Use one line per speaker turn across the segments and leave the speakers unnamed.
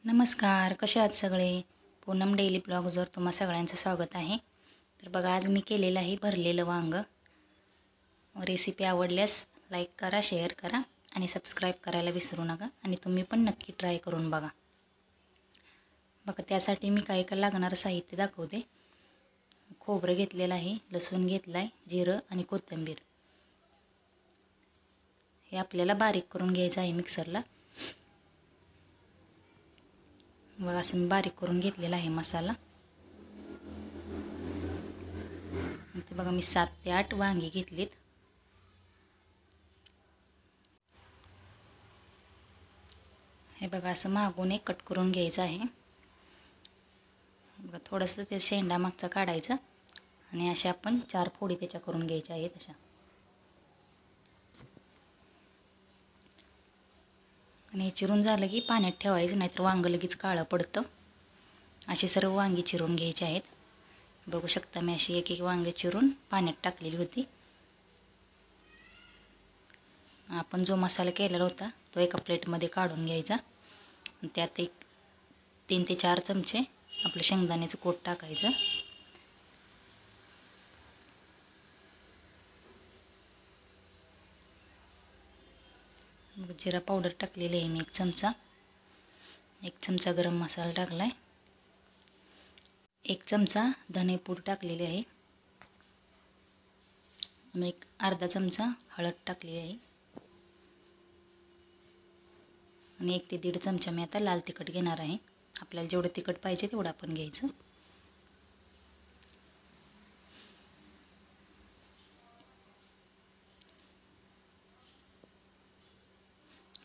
नमस्कार, कसे आहात सगळे? पूनम डेली ब्लॉग्सवर तुम्हा सगळ्यांचं स्वागत आहे. तर बघा, आज मी केलेलं आहे भरलेलं वांगं. रेसिपी आवडल्यास लाईक करा, शेअर करा आणि सबस्क्राईब करायला विसरू नका. आणि तुम्ही पण नक्की ट्राय करून बघा. बघा, त्यासाठी मी काय काय लागणारं साहित्य दाखवते. खोबरं घेतलेलं आहे, लसूण घेतला आहे, जिरं आणि कोथिंबीर. हे आपल्याला बारीक करून घ्यायचं आहे मिक्सरला. बघा, असं मी बारीक करून घेतलेला आहे मसाला. ते बघा, मी 7 ते 8 वांगी घेतलीत. हे बघा, असं मागून एक कट करून घ्यायचं आहे. बघा, थोडंसं ते शेंडा मागचा काढायचा आणि अशा आपण 4 फोडी त्याच्या करून घ्यायच्या आहेत अशा. आणि हे चिरून झालं की पाण्यात ठेवायचं, नाहीतर वांगं लगेच काळं पडतं. असे सर्व वांगी चिरून घ्यायचे आहेत. बघू शकता, मी अशी एक एक वांगे चिरून पाण्यात टाकलेली होती. आपण जो मसाला केलेला होता तो एका प्लेटमध्ये काढून घ्यायचा. त्यात एक 3 ते 4 चमचे आपलं शेंगदाण्याचं कूट टाकायचं. जिरा पावडर टाकलेली आहे मी 1 चमचा. 1 चमचा गरम मसाला टाकला आहे. 1 चमचा धनेपूड टाकलेली आहे. आणि एक अर्धा चमचा हळद टाकलेली आहे. आणि 1 ते 1.5 चमचा मी आता लाल तिखट घेणार आहे. आपल्याला जेवढं तिखट पाहिजे तेवढं आपण घ्यायचं.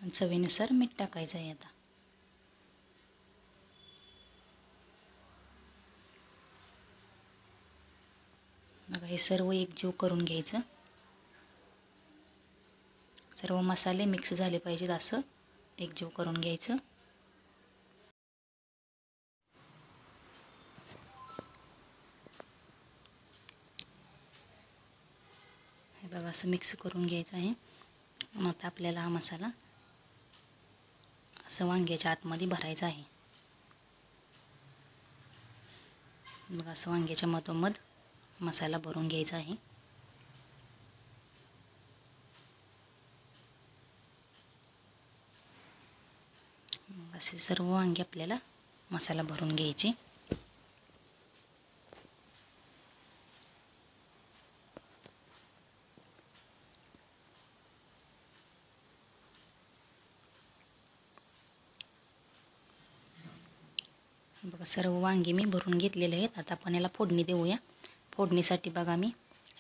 आणि चवीनुसार मीठ टाकायचं आहे आता. बघा, हे सर्व एकजीव करून घ्यायचं. सर्व मसाले मिक्स झाले पाहिजेत, असं एकजीव करून घ्यायचं. हे बघा, असं मिक्स करून घ्यायचं आहे. मग आता आपल्याला हा मसाला असं वांग्याच्या आतमध्ये भरायचा आहे. बघा, असं वांग्याच्या मधोमध मसाला भरून घ्यायचा आहे. असे सर्व वांगे आपल्याला मसाला भरून घ्यायचे. बघा, सर्व वांगी मी भरून घेतलेले आहेत. आता आपण याला फोडणी देऊया. फोडणीसाठी बघा, मी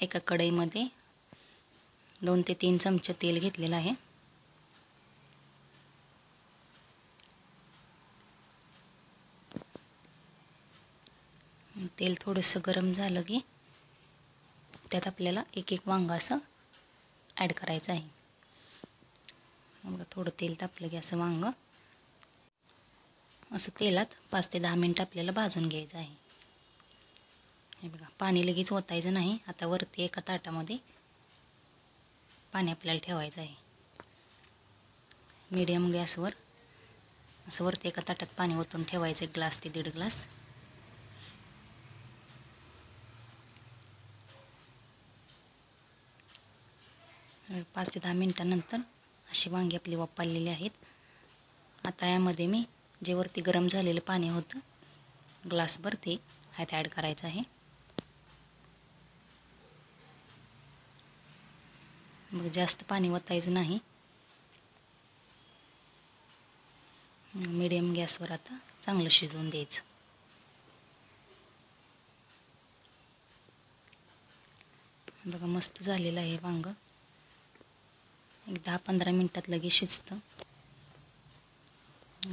एका कढईमध्ये 2 ते 3 चमचे तेल घेतलेलं आहे. तेल थोडंसं गरम झालं की त्यात आपल्याला एक एक वांगं असं ॲड करायचं आहे. बघा, थोडं तेल तापलं की असं वांगं असं तेलात 5 ते 10 मिनटं आपल्याला भाजून घ्यायचं आहे. हे बघा, पाणी लगेच ओतायचं नाही. आता वरती एका ताटामध्ये पाणी आपल्याला ठेवायचं आहे. मीडियम गॅसवर असं वरती एका ताटात पाणी ओतून ठेवायचं, 1 ग्लास ते 1.5 ग्लास. पाच ते 10 मिनटानंतर अशी वांगी आपली वाफाळलेली आहेत. आता यामध्ये मी जे वरती गरम झालेलं पाणी होतं ग्लासभर ते ह्यात ॲड करायचं आहे. मग जास्त पाणी ओतायचं नाही. मीडियम गॅसवर आता चांगलं शिजवून द्यायचं. बघा, मस्त झालेलं आहे वांगं. एक 10-15 मिनटात लगेच शिजतं.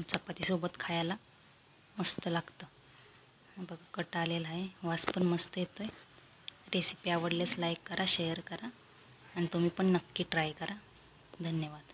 चपातीसोबत खायला मस्त लागतं. बघा, कट आलेला आहे, वास पण मस्त येतोय. रेसिपी आवडल्यास लाईक करा, शेअर करा आणि तुम्ही पण नक्की ट्राय करा. धन्यवाद.